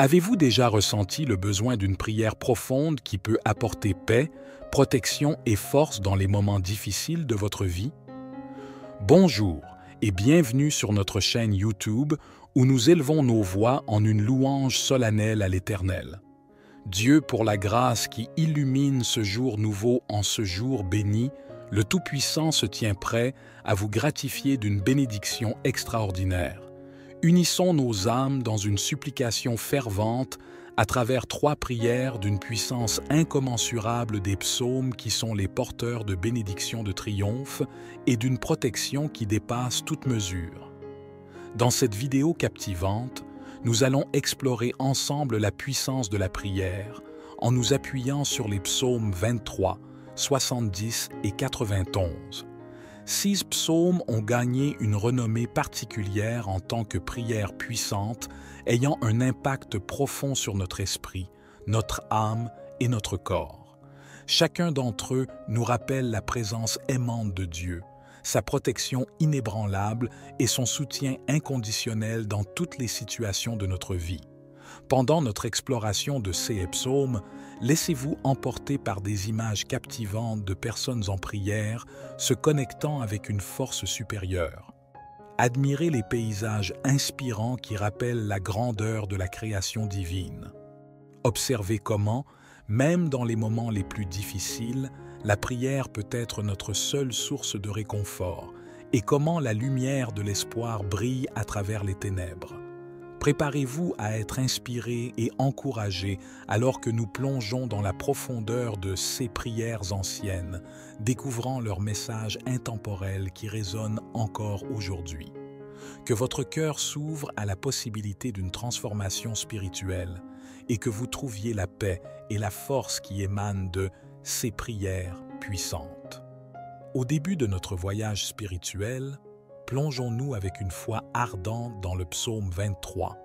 Avez-vous déjà ressenti le besoin d'une prière profonde qui peut apporter paix, protection et force dans les moments difficiles de votre vie? Bonjour et bienvenue sur notre chaîne YouTube où nous élevons nos voix en une louange solennelle à l'Éternel. Dieu, pour la grâce qui illumine ce jour nouveau en ce jour béni, le Tout-Puissant se tient prêt à vous gratifier d'une bénédiction extraordinaire. Unissons nos âmes dans une supplication fervente à travers 3 prières d'une puissance incommensurable des psaumes qui sont les porteurs de bénédictions de triomphe et d'une protection qui dépasse toute mesure. Dans cette vidéo captivante, nous allons explorer ensemble la puissance de la prière en nous appuyant sur les psaumes 23, 70 et 91. 6 psaumes ont gagné une renommée particulière en tant que prières puissantes, ayant un impact profond sur notre esprit, notre âme et notre corps. Chacun d'entre eux nous rappelle la présence aimante de Dieu, sa protection inébranlable et son soutien inconditionnel dans toutes les situations de notre vie. Pendant notre exploration de ces psaumes, laissez-vous emporter par des images captivantes de personnes en prière se connectant avec une force supérieure. Admirez les paysages inspirants qui rappellent la grandeur de la création divine. Observez comment, même dans les moments les plus difficiles, la prière peut être notre seule source de réconfort et comment la lumière de l'espoir brille à travers les ténèbres. Préparez-vous à être inspiré et encouragé alors que nous plongeons dans la profondeur de ces prières anciennes, découvrant leurs messages intemporels qui résonnent encore aujourd'hui. Que votre cœur s'ouvre à la possibilité d'une transformation spirituelle et que vous trouviez la paix et la force qui émanent de ces prières puissantes. Au début de notre voyage spirituel, plongeons-nous avec une foi ardente dans le psaume 23,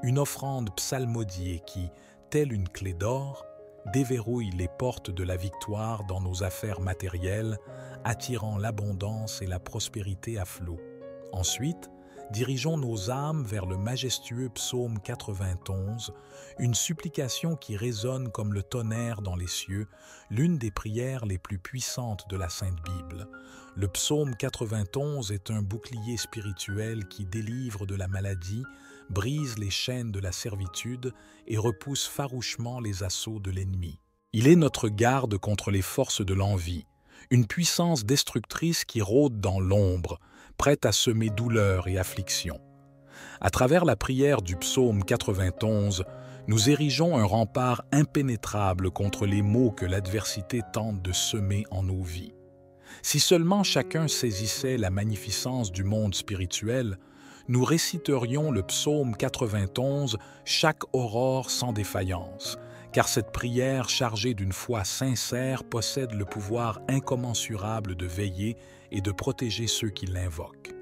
une offrande psalmodiée qui, telle une clé d'or, déverrouille les portes de la victoire dans nos affaires matérielles, attirant l'abondance et la prospérité à flot. Ensuite, dirigeons nos âmes vers le majestueux psaume 91, une supplication qui résonne comme le tonnerre dans les cieux, l'une des prières les plus puissantes de la Sainte Bible. Le psaume 91 est un bouclier spirituel qui délivre de la maladie, brise les chaînes de la servitude et repousse farouchement les assauts de l'ennemi. Il est notre garde contre les forces de l'envie, une puissance destructrice qui rôde dans l'ombre, prête à semer douleur et affliction. À travers la prière du psaume 91, nous érigeons un rempart impénétrable contre les maux que l'adversité tente de semer en nos vies. Si seulement chacun saisissait la magnificence du monde spirituel, nous réciterions le psaume 91 chaque aurore sans défaillance, car cette prière chargée d'une foi sincère possède le pouvoir incommensurable de veiller et de protéger ceux qui l'invoquent.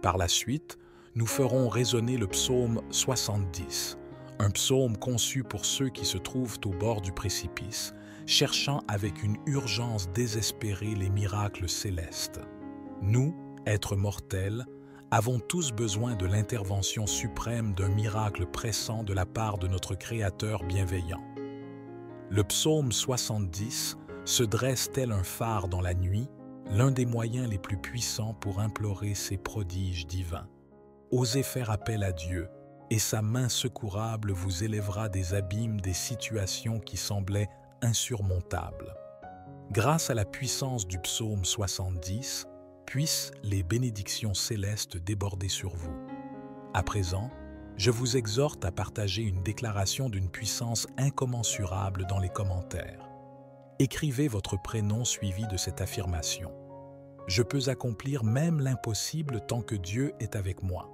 Par la suite, nous ferons résonner le psaume 70, un psaume conçu pour ceux qui se trouvent au bord du précipice, cherchant avec une urgence désespérée les miracles célestes. Nous, êtres mortels, avons tous besoin de l'intervention suprême d'un miracle pressant de la part de notre Créateur bienveillant. Le psaume 70 se dresse tel un phare dans la nuit, l'un des moyens les plus puissants pour implorer ses prodiges divins. Osez faire appel à Dieu, et sa main secourable vous élèvera des abîmes des situations qui semblaient insurmontables. Grâce à la puissance du psaume 70, puissent les bénédictions célestes déborder sur vous. À présent, je vous exhorte à partager une déclaration d'une puissance incommensurable dans les commentaires. Écrivez votre prénom suivi de cette affirmation. Je peux accomplir même l'impossible tant que Dieu est avec moi.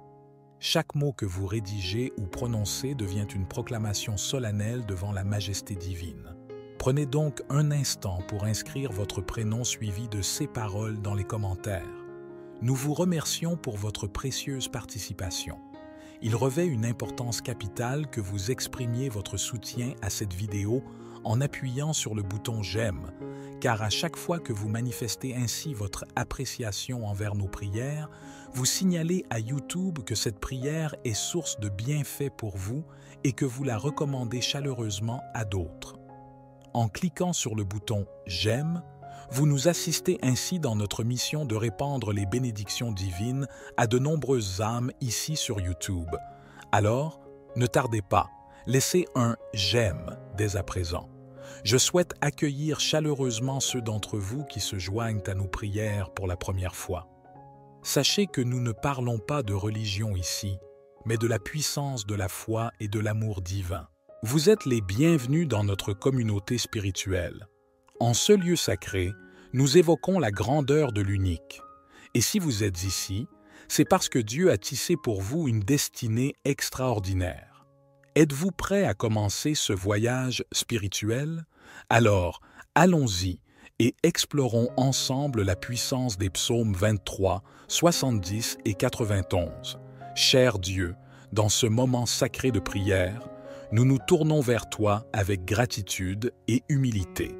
Chaque mot que vous rédigez ou prononcez devient une proclamation solennelle devant la majesté divine. Prenez donc un instant pour inscrire votre prénom suivi de ces paroles dans les commentaires. Nous vous remercions pour votre précieuse participation. Il revêt une importance capitale que vous exprimiez votre soutien à cette vidéo en appuyant sur le bouton « J'aime », car à chaque fois que vous manifestez ainsi votre appréciation envers nos prières, vous signalez à YouTube que cette prière est source de bienfaits pour vous et que vous la recommandez chaleureusement à d'autres. En cliquant sur le bouton « J'aime », vous nous assistez ainsi dans notre mission de répandre les bénédictions divines à de nombreuses âmes ici sur YouTube. Alors, ne tardez pas, laissez un « J'aime » dès à présent. Je souhaite accueillir chaleureusement ceux d'entre vous qui se joignent à nos prières pour la première fois. Sachez que nous ne parlons pas de religion ici, mais de la puissance de la foi et de l'amour divin. Vous êtes les bienvenus dans notre communauté spirituelle. En ce lieu sacré, nous évoquons la grandeur de l'unique. Et si vous êtes ici, c'est parce que Dieu a tissé pour vous une destinée extraordinaire. Êtes-vous prêt à commencer ce voyage spirituel? Alors, allons-y et explorons ensemble la puissance des psaumes 23, 70 et 91. Cher Dieu, dans ce moment sacré de prière, nous nous tournons vers toi avec gratitude et humilité.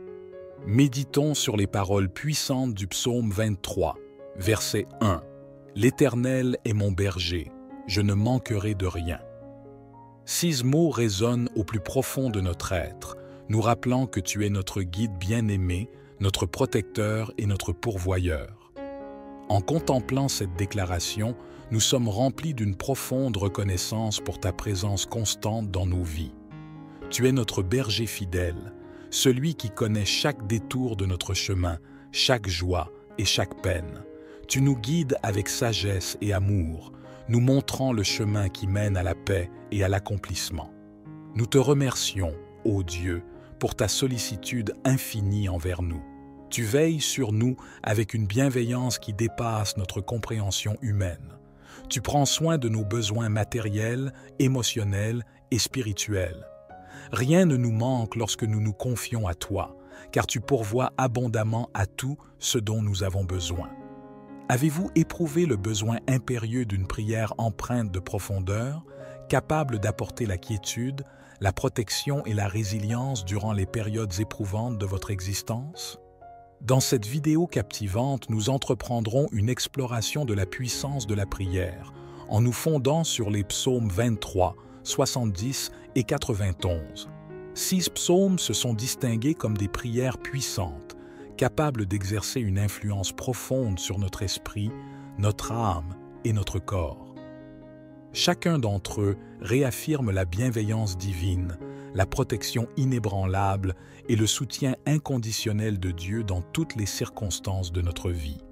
Méditons sur les paroles puissantes du psaume 23, verset 1. « L'Éternel est mon berger, je ne manquerai de rien. » 6 mots résonnent au plus profond de notre être, nous rappelant que tu es notre guide bien-aimé, notre protecteur et notre pourvoyeur. En contemplant cette déclaration, nous sommes remplis d'une profonde reconnaissance pour ta présence constante dans nos vies. Tu es notre berger fidèle, celui qui connaît chaque détour de notre chemin, chaque joie et chaque peine. Tu nous guides avec sagesse et amour, nous montrant le chemin qui mène à la paix et à l'accomplissement. Nous te remercions, ô Dieu, pour ta sollicitude infinie envers nous. Tu veilles sur nous avec une bienveillance qui dépasse notre compréhension humaine. Tu prends soin de nos besoins matériels, émotionnels et spirituels. Rien ne nous manque lorsque nous nous confions à toi, car tu pourvois abondamment à tout ce dont nous avons besoin. Avez-vous éprouvé le besoin impérieux d'une prière empreinte de profondeur, capable d'apporter la quiétude, la protection et la résilience durant les périodes éprouvantes de votre existence? Dans cette vidéo captivante, nous entreprendrons une exploration de la puissance de la prière, en nous fondant sur les psaumes 23, 70 et 91. 6 psaumes se sont distingués comme des prières puissantes, capables d'exercer une influence profonde sur notre esprit, notre âme et notre corps. Chacun d'entre eux réaffirme la bienveillance divine, la protection inébranlable et le soutien inconditionnel de Dieu dans toutes les circonstances de notre vie.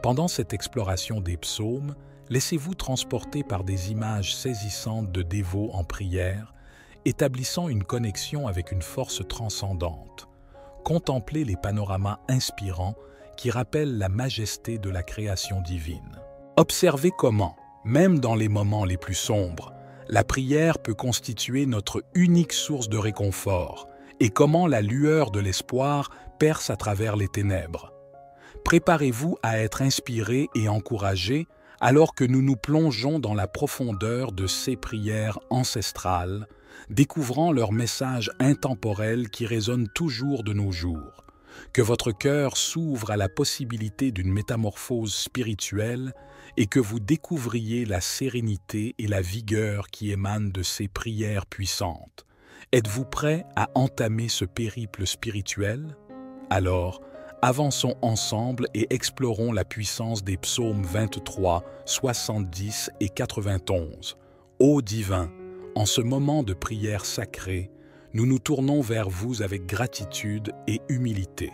Pendant cette exploration des psaumes, laissez-vous transporter par des images saisissantes de dévots en prière, établissant une connexion avec une force transcendante. Contemplez les panoramas inspirants qui rappellent la majesté de la création divine. Observez comment, même dans les moments les plus sombres, la prière peut constituer notre unique source de réconfort et comment la lueur de l'espoir perce à travers les ténèbres. Préparez-vous à être inspiré et encouragé alors que nous nous plongeons dans la profondeur de ces prières ancestrales, découvrant leurs messages intemporels qui résonnent toujours de nos jours. Que votre cœur s'ouvre à la possibilité d'une métamorphose spirituelle et que vous découvriez la sérénité et la vigueur qui émanent de ces prières puissantes. Êtes-vous prêt à entamer ce périple spirituel? Alors, avançons ensemble et explorons la puissance des psaumes 23, 70 et 91. Ô divin, en ce moment de prière sacrée, nous nous tournons vers vous avec gratitude et humilité.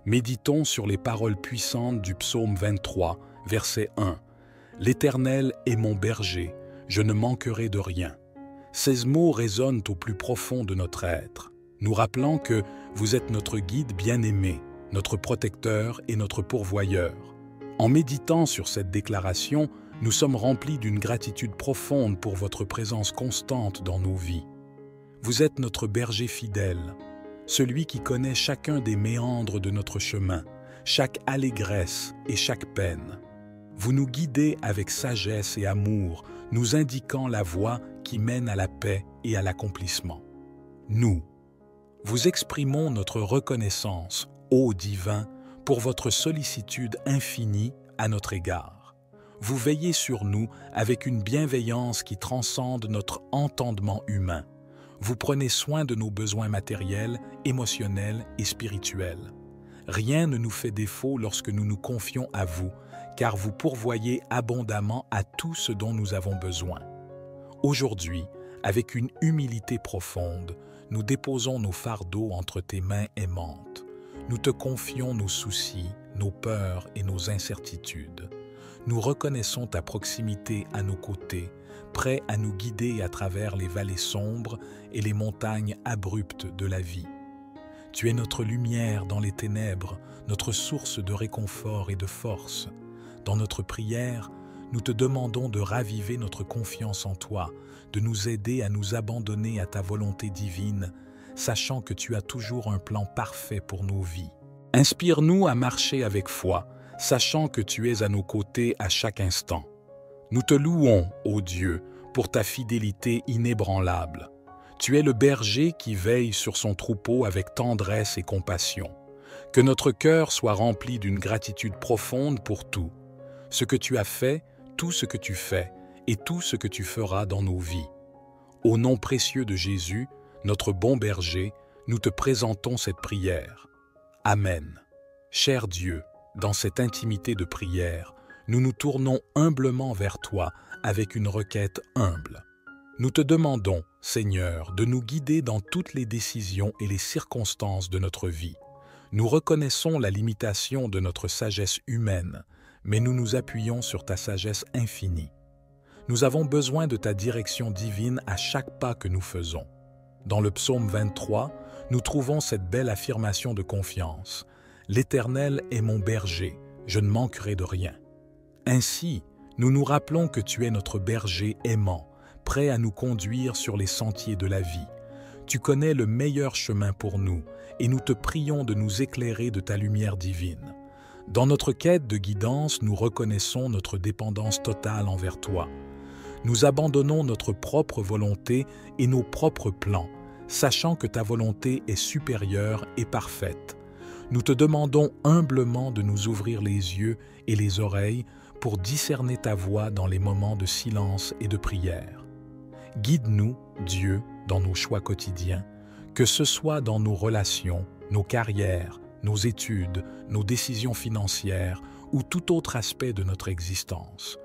Méditons sur les paroles puissantes du psaume 23, verset 1. « L'Éternel est mon berger, je ne manquerai de rien. » Ces mots résonnent au plus profond de notre être, nous rappelant que vous êtes notre guide bien-aimé, notre protecteur et notre pourvoyeur. En méditant sur cette déclaration, nous sommes remplis d'une gratitude profonde pour votre présence constante dans nos vies. Vous êtes notre berger fidèle, celui qui connaît chacun des méandres de notre chemin, chaque allégresse et chaque peine. Vous nous guidez avec sagesse et amour, nous indiquant la voie qui mène à la paix et à l'accomplissement. Nous, vous exprimons notre reconnaissance, ô divin, pour votre sollicitude infinie à notre égard. Vous veillez sur nous avec une bienveillance qui transcende notre entendement humain. Vous prenez soin de nos besoins matériels, émotionnels et spirituels. Rien ne nous fait défaut lorsque nous nous confions à vous, car vous pourvoyez abondamment à tout ce dont nous avons besoin. Aujourd'hui, avec une humilité profonde, nous déposons nos fardeaux entre tes mains aimantes. Nous te confions nos soucis, nos peurs et nos incertitudes. Nous reconnaissons ta proximité à nos côtés, prêt à nous guider à travers les vallées sombres et les montagnes abruptes de la vie. Tu es notre lumière dans les ténèbres, notre source de réconfort et de force. Dans notre prière, nous te demandons de raviver notre confiance en toi, de nous aider à nous abandonner à ta volonté divine, sachant que tu as toujours un plan parfait pour nos vies. Inspire-nous à marcher avec foi, sachant que tu es à nos côtés à chaque instant. Nous te louons, ô Dieu, pour ta fidélité inébranlable. Tu es le berger qui veille sur son troupeau avec tendresse et compassion. Que notre cœur soit rempli d'une gratitude profonde pour tout, ce que tu as fait, tout ce que tu fais et tout ce que tu feras dans nos vies. Au nom précieux de Jésus, notre bon berger, nous te présentons cette prière. Amen. Cher Dieu, dans cette intimité de prière, nous nous tournons humblement vers toi avec une requête humble. Nous te demandons, Seigneur, de nous guider dans toutes les décisions et les circonstances de notre vie. Nous reconnaissons la limitation de notre sagesse humaine, mais nous nous appuyons sur ta sagesse infinie. Nous avons besoin de ta direction divine à chaque pas que nous faisons. Dans le psaume 23, nous trouvons cette belle affirmation de confiance. « L'Éternel est mon berger, je ne manquerai de rien. » Ainsi, nous nous rappelons que tu es notre berger aimant, prêt à nous conduire sur les sentiers de la vie. Tu connais le meilleur chemin pour nous et nous te prions de nous éclairer de ta lumière divine. Dans notre quête de guidance, nous reconnaissons notre dépendance totale envers toi. Nous abandonnons notre propre volonté et nos propres plans, sachant que ta volonté est supérieure et parfaite. Nous te demandons humblement de nous ouvrir les yeux et les oreilles pour discerner ta voix dans les moments de silence et de prière. Guide-nous, Dieu, dans nos choix quotidiens, que ce soit dans nos relations, nos carrières, nos études, nos décisions financières ou tout autre aspect de notre existence.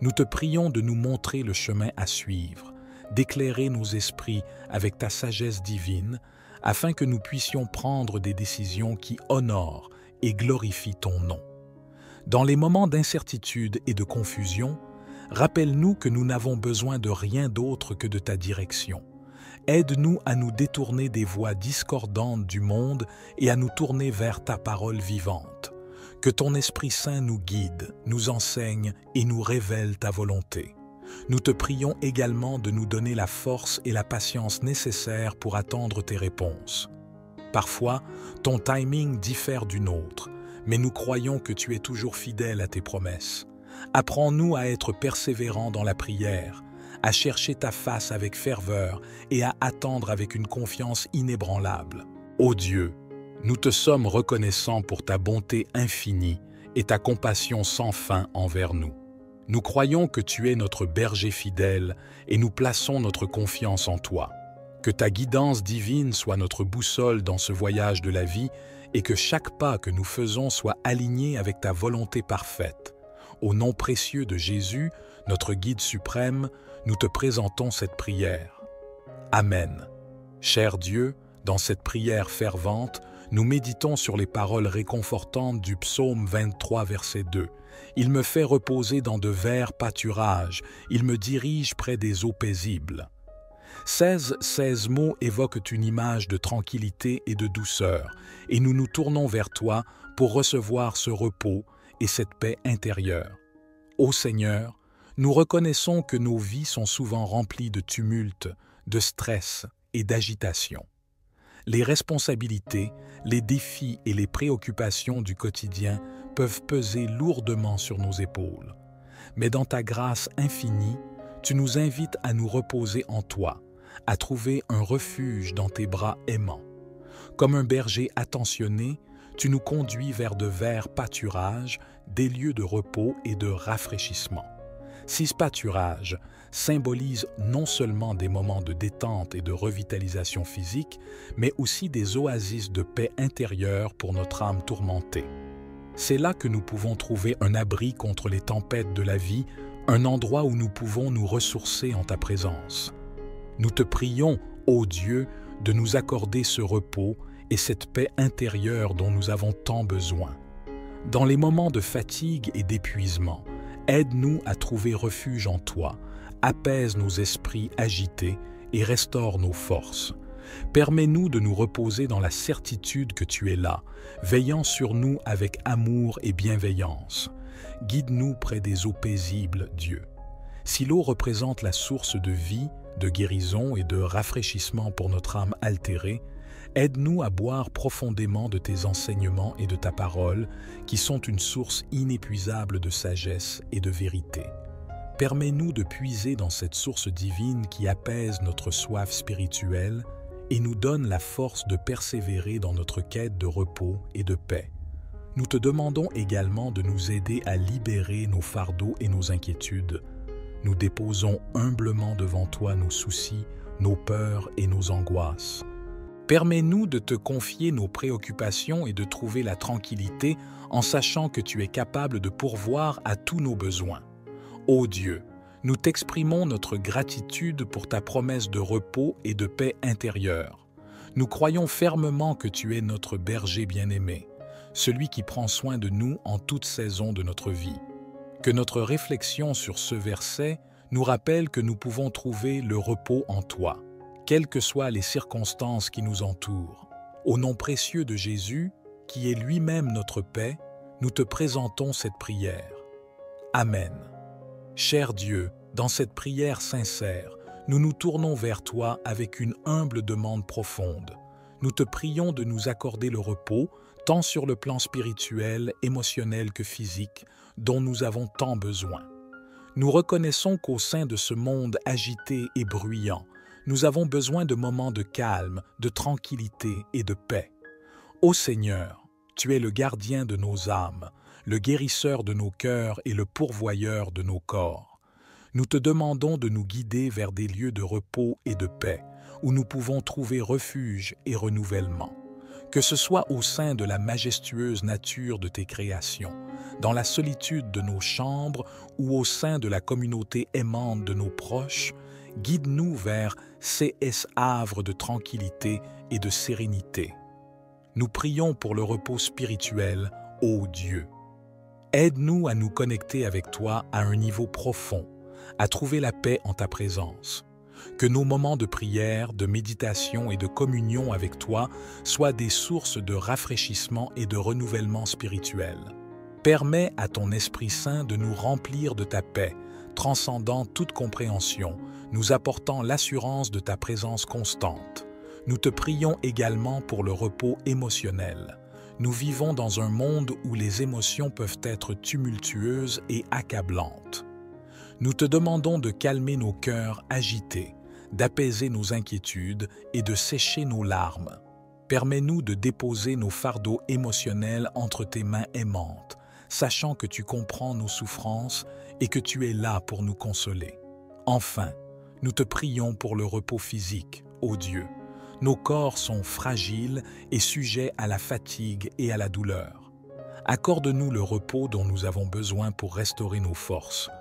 Nous te prions de nous montrer le chemin à suivre, d'éclairer nos esprits avec ta sagesse divine, afin que nous puissions prendre des décisions qui honorent et glorifient ton nom. Dans les moments d'incertitude et de confusion, rappelle-nous que nous n'avons besoin de rien d'autre que de ta direction. Aide-nous à nous détourner des voies discordantes du monde et à nous tourner vers ta parole vivante. Que ton Esprit Saint nous guide, nous enseigne et nous révèle ta volonté. Nous te prions également de nous donner la force et la patience nécessaires pour attendre tes réponses. Parfois, ton timing diffère du nôtre, mais nous croyons que tu es toujours fidèle à tes promesses. Apprends-nous à être persévérants dans la prière, à chercher ta face avec ferveur et à attendre avec une confiance inébranlable. Ô Dieu, nous te sommes reconnaissants pour ta bonté infinie et ta compassion sans fin envers nous. Nous croyons que tu es notre berger fidèle et nous plaçons notre confiance en toi. Que ta guidance divine soit notre boussole dans ce voyage de la vie et que chaque pas que nous faisons soit aligné avec ta volonté parfaite. Au nom précieux de Jésus, notre guide suprême, nous te présentons cette prière. Amen. Cher Dieu, dans cette prière fervente, nous méditons sur les paroles réconfortantes du psaume 23, verset 2. Il me fait reposer dans de verts pâturages, il me dirige près des eaux paisibles. 16 mots évoquent une image de tranquillité et de douceur, et nous nous tournons vers toi pour recevoir ce repos et cette paix intérieure. Ô Seigneur, nous reconnaissons que nos vies sont souvent remplies de tumulte, de stress et d'agitation. Les responsabilités, les défis et les préoccupations du quotidien peuvent peser lourdement sur nos épaules. Mais dans ta grâce infinie, tu nous invites à nous reposer en toi, à trouver un refuge dans tes bras aimants. Comme un berger attentionné, tu nous conduis vers de verts pâturages, des lieux de repos et de rafraîchissement. Ces pâturages symbolisent non seulement des moments de détente et de revitalisation physique, mais aussi des oasis de paix intérieure pour notre âme tourmentée. C'est là que nous pouvons trouver un abri contre les tempêtes de la vie, un endroit où nous pouvons nous ressourcer en ta présence. Nous te prions, ô Dieu, de nous accorder ce repos et cette paix intérieure dont nous avons tant besoin. Dans les moments de fatigue et d'épuisement, aide-nous à trouver refuge en toi, apaise nos esprits agités et restaure nos forces. Permets-nous de nous reposer dans la certitude que tu es là, veillant sur nous avec amour et bienveillance. Guide-nous près des eaux paisibles, Dieu. Si l'eau représente la source de vie, de guérison et de rafraîchissement pour notre âme altérée, aide-nous à boire profondément de tes enseignements et de ta parole, qui sont une source inépuisable de sagesse et de vérité. Permets-nous de puiser dans cette source divine qui apaise notre soif spirituelle et nous donne la force de persévérer dans notre quête de repos et de paix. Nous te demandons également de nous aider à libérer nos fardeaux et nos inquiétudes. Nous déposons humblement devant toi nos soucis, nos peurs et nos angoisses. Permets-nous de te confier nos préoccupations et de trouver la tranquillité en sachant que tu es capable de pourvoir à tous nos besoins. Ô Dieu, nous t'exprimons notre gratitude pour ta promesse de repos et de paix intérieure. Nous croyons fermement que tu es notre berger bien-aimé, celui qui prend soin de nous en toute saison de notre vie. Que notre réflexion sur ce verset nous rappelle que nous pouvons trouver le repos en toi, quelles que soient les circonstances qui nous entourent. Au nom précieux de Jésus, qui est lui-même notre paix, nous te présentons cette prière. Amen. Cher Dieu, dans cette prière sincère, nous nous tournons vers toi avec une humble demande profonde. Nous te prions de nous accorder le repos, tant sur le plan spirituel, émotionnel que physique, dont nous avons tant besoin. Nous reconnaissons qu'au sein de ce monde agité et bruyant, nous avons besoin de moments de calme, de tranquillité et de paix. Ô Seigneur, tu es le gardien de nos âmes, le guérisseur de nos cœurs et le pourvoyeur de nos corps. Nous te demandons de nous guider vers des lieux de repos et de paix, où nous pouvons trouver refuge et renouvellement. Que ce soit au sein de la majestueuse nature de tes créations, dans la solitude de nos chambres ou au sein de la communauté aimante de nos proches, guide-nous vers ces havres de tranquillité et de sérénité. Nous prions pour le repos spirituel, ô Dieu. Aide-nous à nous connecter avec toi à un niveau profond, à trouver la paix en ta présence. Que nos moments de prière, de méditation et de communion avec toi soient des sources de rafraîchissement et de renouvellement spirituel. Permets à ton Esprit Saint de nous remplir de ta paix, transcendant toute compréhension, nous apportant l'assurance de ta présence constante. Nous te prions également pour le repos émotionnel. Nous vivons dans un monde où les émotions peuvent être tumultueuses et accablantes. Nous te demandons de calmer nos cœurs agités, d'apaiser nos inquiétudes et de sécher nos larmes. Permets-nous de déposer nos fardeaux émotionnels entre tes mains aimantes, sachant que tu comprends nos souffrances et que tu es là pour nous consoler. Enfin, nous te prions pour le repos physique, ô Dieu. Nos corps sont fragiles et sujets à la fatigue et à la douleur. Accorde-nous le repos dont nous avons besoin pour restaurer nos forces.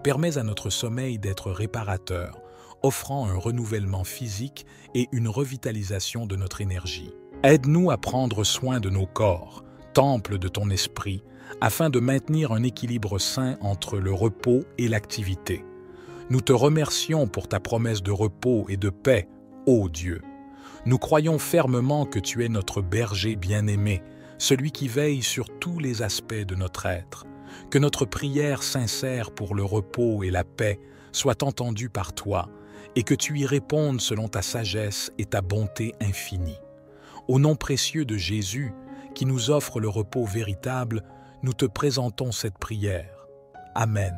Permets à notre sommeil d'être réparateur, offrant un renouvellement physique et une revitalisation de notre énergie. Aide-nous à prendre soin de nos corps, temple de ton esprit, afin de maintenir un équilibre sain entre le repos et l'activité. Nous te remercions pour ta promesse de repos et de paix, ô Dieu. Nous croyons fermement que tu es notre berger bien-aimé, celui qui veille sur tous les aspects de notre être. Que notre prière sincère pour le repos et la paix soit entendue par toi et que tu y répondes selon ta sagesse et ta bonté infinie. Au nom précieux de Jésus, qui nous offre le repos véritable, nous te présentons cette prière. Amen.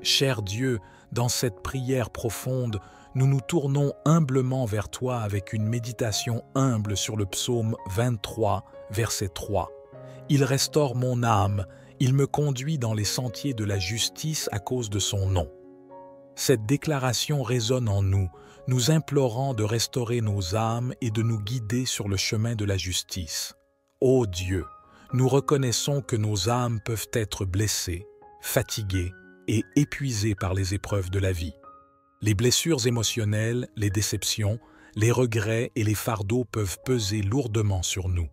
Cher Dieu, dans cette prière profonde, nous nous tournons humblement vers toi avec une méditation humble sur le psaume 23, verset 3. Il restaure mon âme, il me conduit dans les sentiers de la justice à cause de son nom. Cette déclaration résonne en nous, nous implorant de restaurer nos âmes et de nous guider sur le chemin de la justice. Ô Dieu, nous reconnaissons que nos âmes peuvent être blessées, fatiguées et épuisées par les épreuves de la vie. Les blessures émotionnelles, les déceptions, les regrets et les fardeaux peuvent peser lourdement sur nous.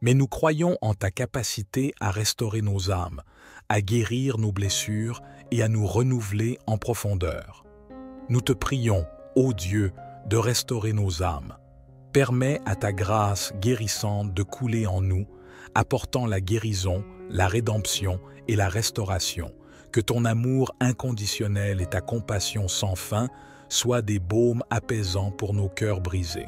Mais nous croyons en ta capacité à restaurer nos âmes, à guérir nos blessures et à nous renouveler en profondeur. Nous te prions, ô Dieu, de restaurer nos âmes. Permets à ta grâce guérissante de couler en nous, apportant la guérison, la rédemption et la restauration. Que ton amour inconditionnel et ta compassion sans fin soient des baumes apaisants pour nos cœurs brisés.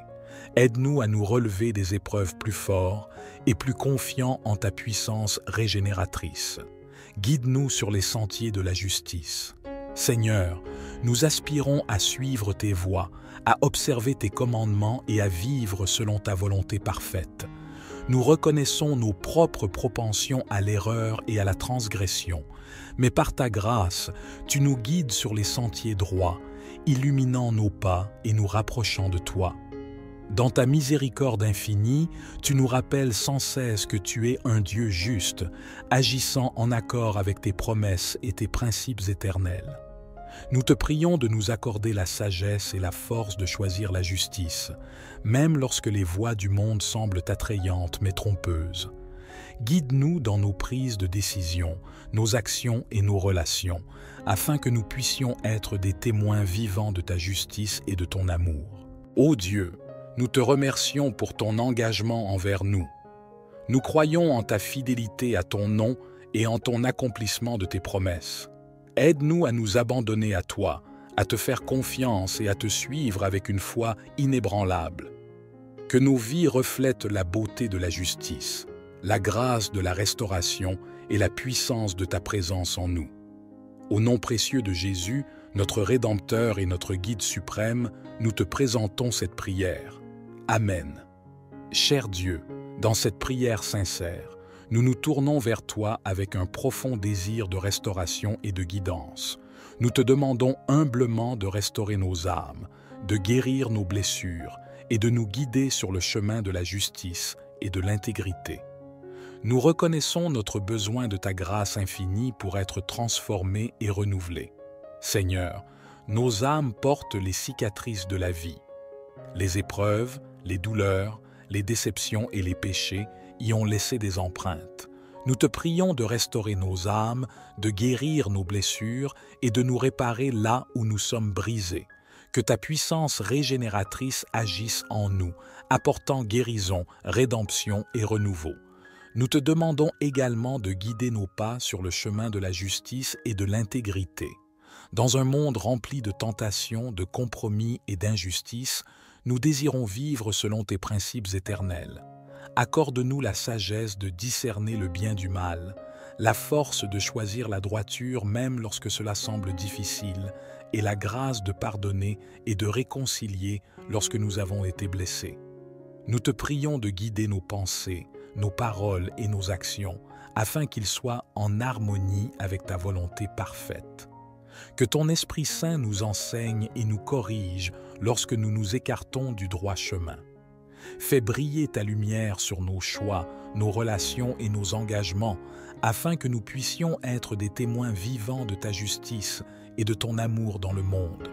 Aide-nous à nous relever des épreuves plus forts et plus confiants en ta puissance régénératrice. Guide-nous sur les sentiers de la justice. Seigneur, nous aspirons à suivre tes voies, à observer tes commandements et à vivre selon ta volonté parfaite. Nous reconnaissons nos propres propensions à l'erreur et à la transgression, mais par ta grâce, tu nous guides sur les sentiers droits, illuminant nos pas et nous rapprochant de toi. Dans ta miséricorde infinie, tu nous rappelles sans cesse que tu es un Dieu juste, agissant en accord avec tes promesses et tes principes éternels. Nous te prions de nous accorder la sagesse et la force de choisir la justice, même lorsque les voies du monde semblent attrayantes mais trompeuses. Guide-nous dans nos prises de décision, nos actions et nos relations, afin que nous puissions être des témoins vivants de ta justice et de ton amour. Ô Dieu, nous te remercions pour ton engagement envers nous. Nous croyons en ta fidélité à ton nom et en ton accomplissement de tes promesses. Aide-nous à nous abandonner à toi, à te faire confiance et à te suivre avec une foi inébranlable. Que nos vies reflètent la beauté de la justice, la grâce de la restauration et la puissance de ta présence en nous. Au nom précieux de Jésus, notre Rédempteur et notre Guide suprême, nous te présentons cette prière. Amen. Cher Dieu, dans cette prière sincère, nous nous tournons vers toi avec un profond désir de restauration et de guidance. Nous te demandons humblement de restaurer nos âmes, de guérir nos blessures et de nous guider sur le chemin de la justice et de l'intégrité. Nous reconnaissons notre besoin de ta grâce infinie pour être transformés et renouvelés. Seigneur, nos âmes portent les cicatrices de la vie. Les épreuves, les douleurs, les déceptions et les péchés y ont laissé des empreintes. Nous te prions de restaurer nos âmes, de guérir nos blessures et de nous réparer là où nous sommes brisés. Que ta puissance régénératrice agisse en nous, apportant guérison, rédemption et renouveau. Nous te demandons également de guider nos pas sur le chemin de la justice et de l'intégrité. Dans un monde rempli de tentations, de compromis et d'injustices, nous désirons vivre selon tes principes éternels. Accorde-nous la sagesse de discerner le bien du mal, la force de choisir la droiture même lorsque cela semble difficile, et la grâce de pardonner et de réconcilier lorsque nous avons été blessés. Nous te prions de guider nos pensées, nos paroles et nos actions, afin qu'ils soient en harmonie avec ta volonté parfaite. Que ton Esprit Saint nous enseigne et nous corrige lorsque nous nous écartons du droit chemin. Fais briller ta lumière sur nos choix, nos relations et nos engagements, afin que nous puissions être des témoins vivants de ta justice et de ton amour dans le monde.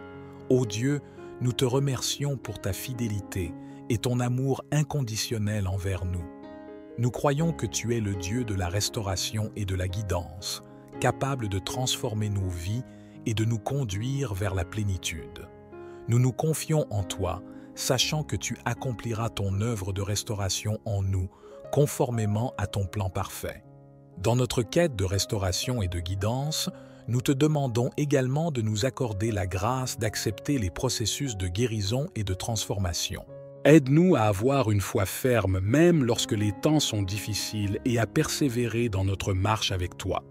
Ô Dieu, nous te remercions pour ta fidélité et ton amour inconditionnel envers nous. Nous croyons que tu es le Dieu de la restauration et de la guidance, capable de transformer nos vies et de nous conduire vers la plénitude. Nous nous confions en toi, sachant que tu accompliras ton œuvre de restauration en nous, conformément à ton plan parfait. Dans notre quête de restauration et de guidance, nous te demandons également de nous accorder la grâce d'accepter les processus de guérison et de transformation. Aide-nous à avoir une foi ferme même lorsque les temps sont difficiles et à persévérer dans notre marche avec toi.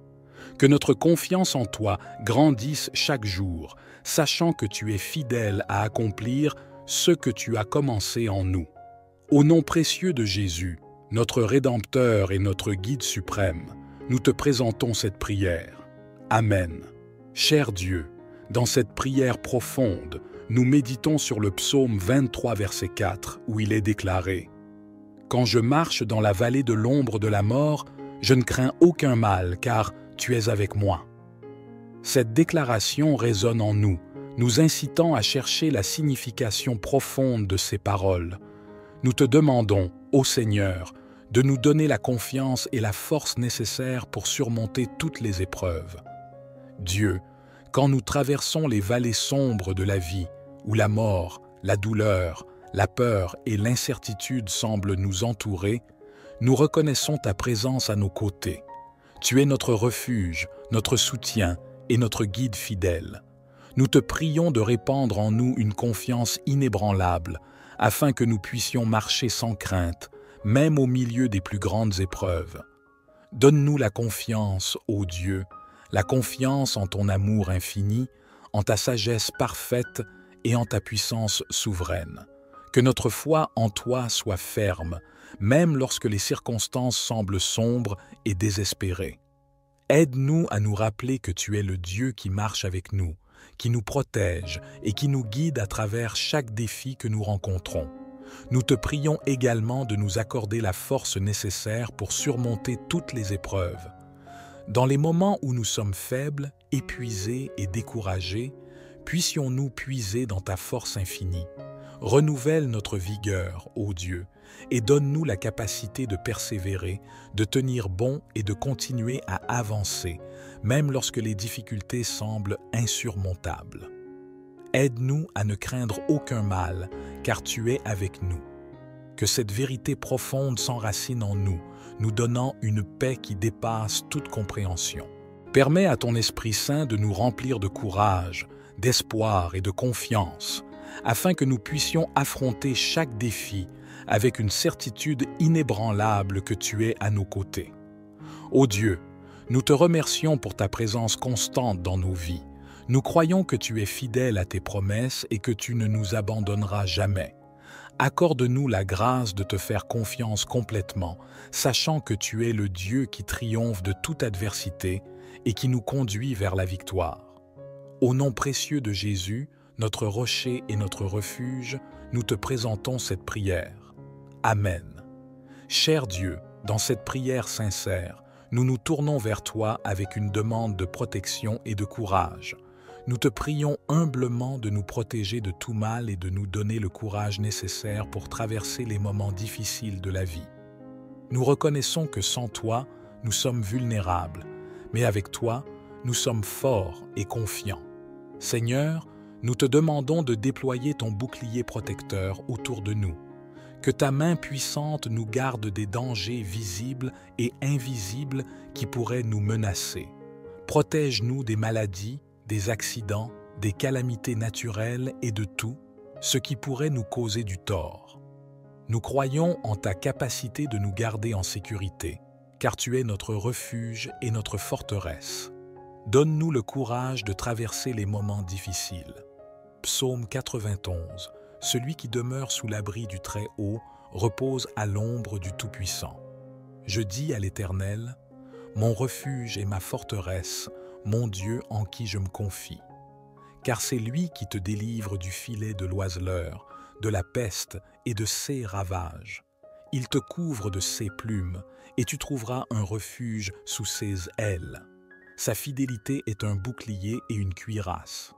Que notre confiance en toi grandisse chaque jour, sachant que tu es fidèle à accomplir ce que tu as commencé en nous. Au nom précieux de Jésus, Notre Rédempteur et notre Guide suprême, nous te présentons cette prière. Amen. Cher Dieu, dans cette prière profonde, nous méditons sur le psaume 23, verset 4, où il est déclaré « Quand je marche dans la vallée de l'ombre de la mort, je ne crains aucun mal, car tu es avec moi. » Cette déclaration résonne en nous, nous incitant à chercher la signification profonde de ces paroles. Nous te demandons, ô Seigneur, de nous donner la confiance et la force nécessaires pour surmonter toutes les épreuves. Dieu, quand nous traversons les vallées sombres de la vie, où la mort, la douleur, la peur et l'incertitude semblent nous entourer, nous reconnaissons ta présence à nos côtés. Tu es notre refuge, notre soutien et notre guide fidèle. Nous te prions de répandre en nous une confiance inébranlable, afin que nous puissions marcher sans crainte, même au milieu des plus grandes épreuves. Donne-nous la confiance, ô Dieu, la confiance en ton amour infini, en ta sagesse parfaite et en ta puissance souveraine. Que notre foi en toi soit ferme, même lorsque les circonstances semblent sombres et désespérées. Aide-nous à nous rappeler que tu es le Dieu qui marche avec nous, qui nous protège et qui nous guide à travers chaque défi que nous rencontrons. Nous te prions également de nous accorder la force nécessaire pour surmonter toutes les épreuves. Dans les moments où nous sommes faibles, épuisés et découragés, puissions-nous puiser dans ta force infinie. Renouvelle notre vigueur, ô Dieu, et donne-nous la capacité de persévérer, de tenir bon et de continuer à avancer, même lorsque les difficultés semblent insurmontables. Aide-nous à ne craindre aucun mal, car tu es avec nous. Que cette vérité profonde s'enracine en nous, nous donnant une paix qui dépasse toute compréhension. Permets à ton Esprit Saint de nous remplir de courage, d'espoir et de confiance, afin que nous puissions affronter chaque défi avec une certitude inébranlable que tu es à nos côtés. Ô Dieu, nous te remercions pour ta présence constante dans nos vies. Nous croyons que tu es fidèle à tes promesses et que tu ne nous abandonneras jamais. Accorde-nous la grâce de te faire confiance complètement, sachant que tu es le Dieu qui triomphe de toute adversité et qui nous conduit vers la victoire. Au nom précieux de Jésus, notre rocher et notre refuge, nous te présentons cette prière. Amen. Cher Dieu, dans cette prière sincère, nous nous tournons vers toi avec une demande de protection et de courage. Nous te prions humblement de nous protéger de tout mal et de nous donner le courage nécessaire pour traverser les moments difficiles de la vie. Nous reconnaissons que sans toi, nous sommes vulnérables, mais avec toi, nous sommes forts et confiants. Seigneur, nous te demandons de déployer ton bouclier protecteur autour de nous. Que ta main puissante nous garde des dangers visibles et invisibles qui pourraient nous menacer. Protège-nous des maladies, des accidents, des calamités naturelles et de tout, ce qui pourrait nous causer du tort. Nous croyons en ta capacité de nous garder en sécurité, car tu es notre refuge et notre forteresse. Donne-nous le courage de traverser les moments difficiles. Psaume 91. Celui qui demeure sous l'abri du Très-Haut repose à l'ombre du Tout-Puissant. Je dis à l'Éternel, mon refuge et ma forteresse, mon Dieu en qui je me confie. Car c'est lui qui te délivre du filet de l'oiseleur, de la peste et de ses ravages. Il te couvre de ses plumes, et tu trouveras un refuge sous ses ailes. Sa fidélité est un bouclier et une cuirasse.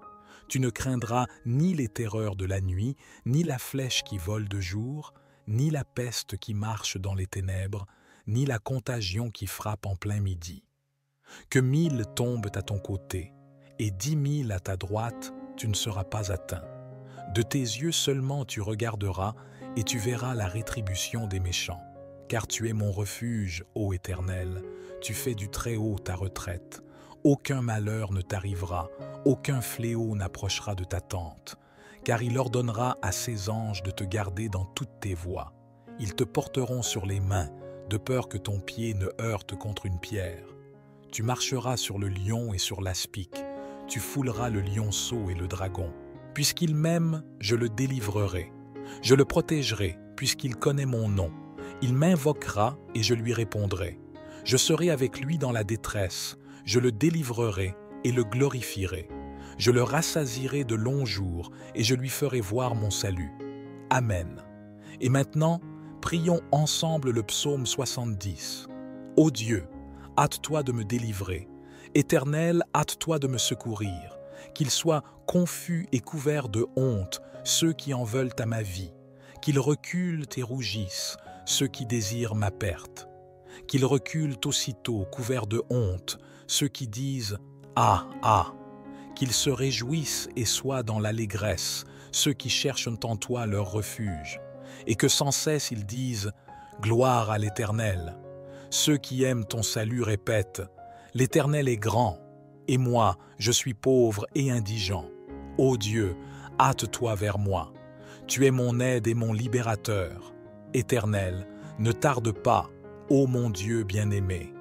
Tu ne craindras ni les terreurs de la nuit, ni la flèche qui vole de jour, ni la peste qui marche dans les ténèbres, ni la contagion qui frappe en plein midi. Que 1000 tombent à ton côté, et 10 000 à ta droite, tu ne seras pas atteint. De tes yeux seulement tu regarderas, et tu verras la rétribution des méchants. Car tu es mon refuge, ô Éternel, tu fais du Très-Haut ta retraite. Aucun malheur ne t'arrivera, aucun fléau n'approchera de ta tente, car il ordonnera à ses anges de te garder dans toutes tes voies. Ils te porteront sur les mains, de peur que ton pied ne heurte contre une pierre. Tu marcheras sur le lion et sur l'aspic, tu fouleras le lionceau et le dragon. Puisqu'il m'aime, je le délivrerai. Je le protégerai, puisqu'il connaît mon nom. Il m'invoquera et je lui répondrai. Je serai avec lui dans la détresse, je le délivrerai et le glorifierai. Je le rassasierai de longs jours et je lui ferai voir mon salut. Amen. Et maintenant, prions ensemble le psaume 70. Ô Dieu, hâte-toi de me délivrer. Éternel, hâte-toi de me secourir. Qu'ils soient confus et couverts de honte ceux qui en veulent à ma vie. Qu'ils reculent et rougissent ceux qui désirent ma perte. Qu'ils reculent aussitôt couverts de honte ceux qui disent « Ah, ah !» Qu'ils se réjouissent et soient dans l'allégresse ceux qui cherchent en toi leur refuge, et que sans cesse ils disent « Gloire à l'Éternel ». Ceux qui aiment ton salut répètent « L'Éternel est grand, et moi, je suis pauvre et indigent. Ô Dieu, hâte-toi vers moi. Tu es mon aide et mon libérateur. Éternel, ne tarde pas, ô mon Dieu bien-aimé. »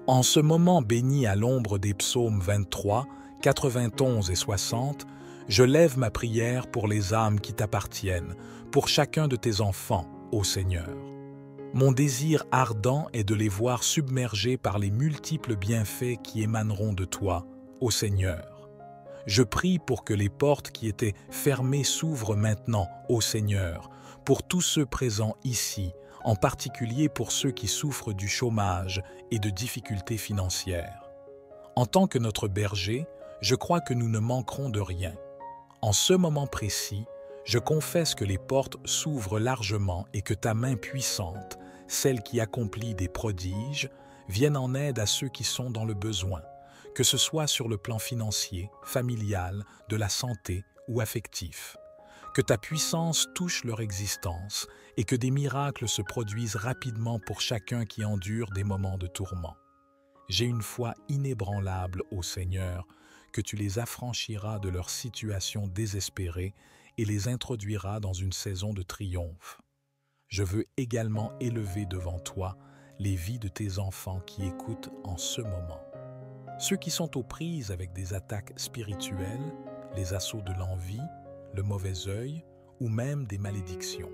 En ce moment béni à l'ombre des psaumes 23, 91 et 60, je lève ma prière pour les âmes qui t'appartiennent, pour chacun de tes enfants, ô Seigneur. Mon désir ardent est de les voir submergés par les multiples bienfaits qui émaneront de toi, ô Seigneur. Je prie pour que les portes qui étaient fermées s'ouvrent maintenant, ô Seigneur, pour tous ceux présents ici, en particulier pour ceux qui souffrent du chômage et de difficultés financières. En tant que notre berger, je crois que nous ne manquerons de rien. En ce moment précis, je confesse que les portes s'ouvrent largement et que ta main puissante, celle qui accomplit des prodiges, vienne en aide à ceux qui sont dans le besoin, que ce soit sur le plan financier, familial, de la santé ou affectif. Que ta puissance touche leur existence et que des miracles se produisent rapidement pour chacun qui endure des moments de tourment. J'ai une foi inébranlable au Seigneur, que tu les affranchiras de leur situation désespérée et les introduiras dans une saison de triomphe. Je veux également élever devant toi les vies de tes enfants qui écoutent en ce moment. Ceux qui sont aux prises avec des attaques spirituelles, les assauts de l'envie, le mauvais œil ou même des malédictions.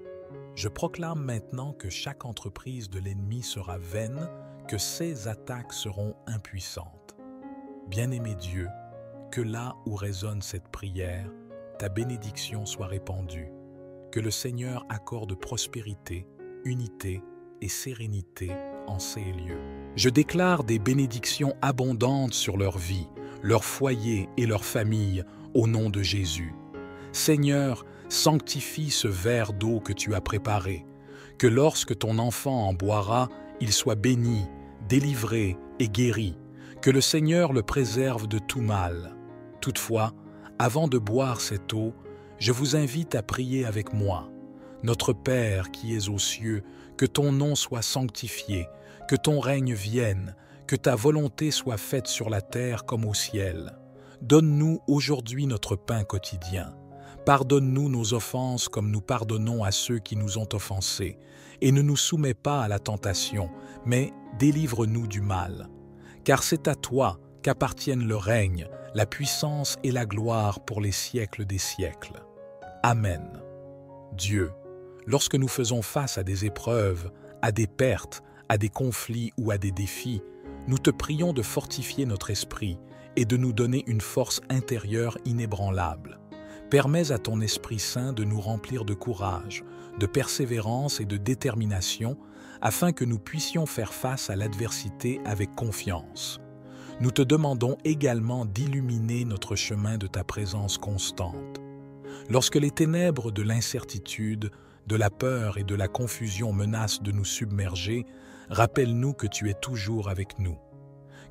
Je proclame maintenant que chaque entreprise de l'ennemi sera vaine, que ses attaques seront impuissantes. Bien-aimé Dieu, que là où résonne cette prière, ta bénédiction soit répandue, que le Seigneur accorde prospérité, unité et sérénité en ces lieux. Je déclare des bénédictions abondantes sur leur vie, leur foyer et leur famille, au nom de Jésus. Seigneur, sanctifie ce verre d'eau que tu as préparé, que lorsque ton enfant en boira, il soit béni, délivré et guéri, que le Seigneur le préserve de tout mal. Toutefois, avant de boire cette eau, je vous invite à prier avec moi. Notre Père qui es aux cieux, que ton nom soit sanctifié, que ton règne vienne, que ta volonté soit faite sur la terre comme au ciel. Donne-nous aujourd'hui notre pain quotidien. Pardonne-nous nos offenses comme nous pardonnons à ceux qui nous ont offensés, et ne nous soumets pas à la tentation, mais délivre-nous du mal. Car c'est à toi qu'appartiennent le règne, la puissance et la gloire pour les siècles des siècles. Amen. Dieu, lorsque nous faisons face à des épreuves, à des pertes, à des conflits ou à des défis, nous te prions de fortifier notre esprit et de nous donner une force intérieure inébranlable. Permets à ton Esprit Saint de nous remplir de courage, de persévérance et de détermination, afin que nous puissions faire face à l'adversité avec confiance. Nous te demandons également d'illuminer notre chemin de ta présence constante. Lorsque les ténèbres de l'incertitude, de la peur et de la confusion menacent de nous submerger, rappelle-nous que tu es toujours avec nous.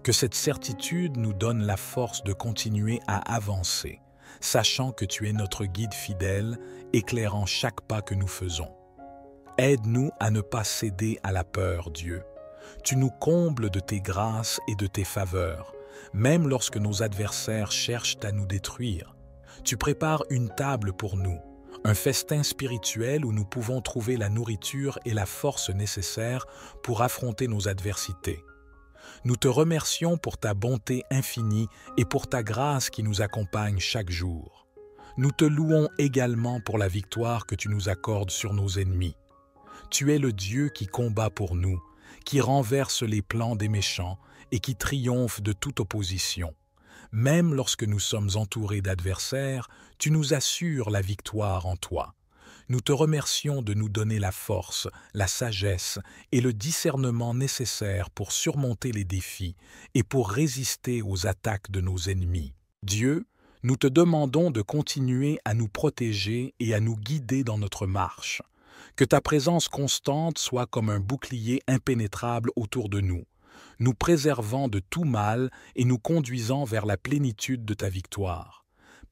Que cette certitude nous donne la force de continuer à avancer, sachant que tu es notre guide fidèle, éclairant chaque pas que nous faisons. Aide-nous à ne pas céder à la peur, Dieu. Tu nous combles de tes grâces et de tes faveurs, même lorsque nos adversaires cherchent à nous détruire. Tu prépares une table pour nous, un festin spirituel où nous pouvons trouver la nourriture et la force nécessaires pour affronter nos adversités. Nous te remercions pour ta bonté infinie et pour ta grâce qui nous accompagne chaque jour. Nous te louons également pour la victoire que tu nous accordes sur nos ennemis. Tu es le Dieu qui combat pour nous, qui renverse les plans des méchants et qui triomphe de toute opposition. Même lorsque nous sommes entourés d'adversaires, tu nous assures la victoire en toi. Nous te remercions de nous donner la force, la sagesse et le discernement nécessaires pour surmonter les défis et pour résister aux attaques de nos ennemis. Dieu, nous te demandons de continuer à nous protéger et à nous guider dans notre marche. Que ta présence constante soit comme un bouclier impénétrable autour de nous, nous préservant de tout mal et nous conduisant vers la plénitude de ta victoire.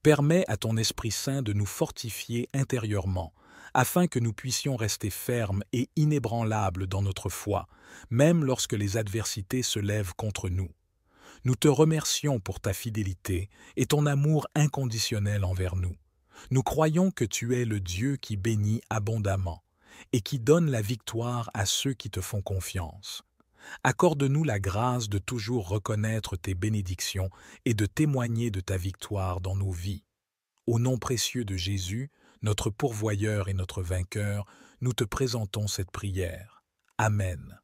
Permets à ton Esprit Saint de nous fortifier intérieurement, afin que nous puissions rester fermes et inébranlables dans notre foi, même lorsque les adversités se lèvent contre nous. Nous te remercions pour ta fidélité et ton amour inconditionnel envers nous. Nous croyons que tu es le Dieu qui bénit abondamment et qui donne la victoire à ceux qui te font confiance. Accorde-nous la grâce de toujours reconnaître tes bénédictions et de témoigner de ta victoire dans nos vies. Au nom précieux de Jésus, notre pourvoyeur et notre vainqueur, nous te présentons cette prière. Amen.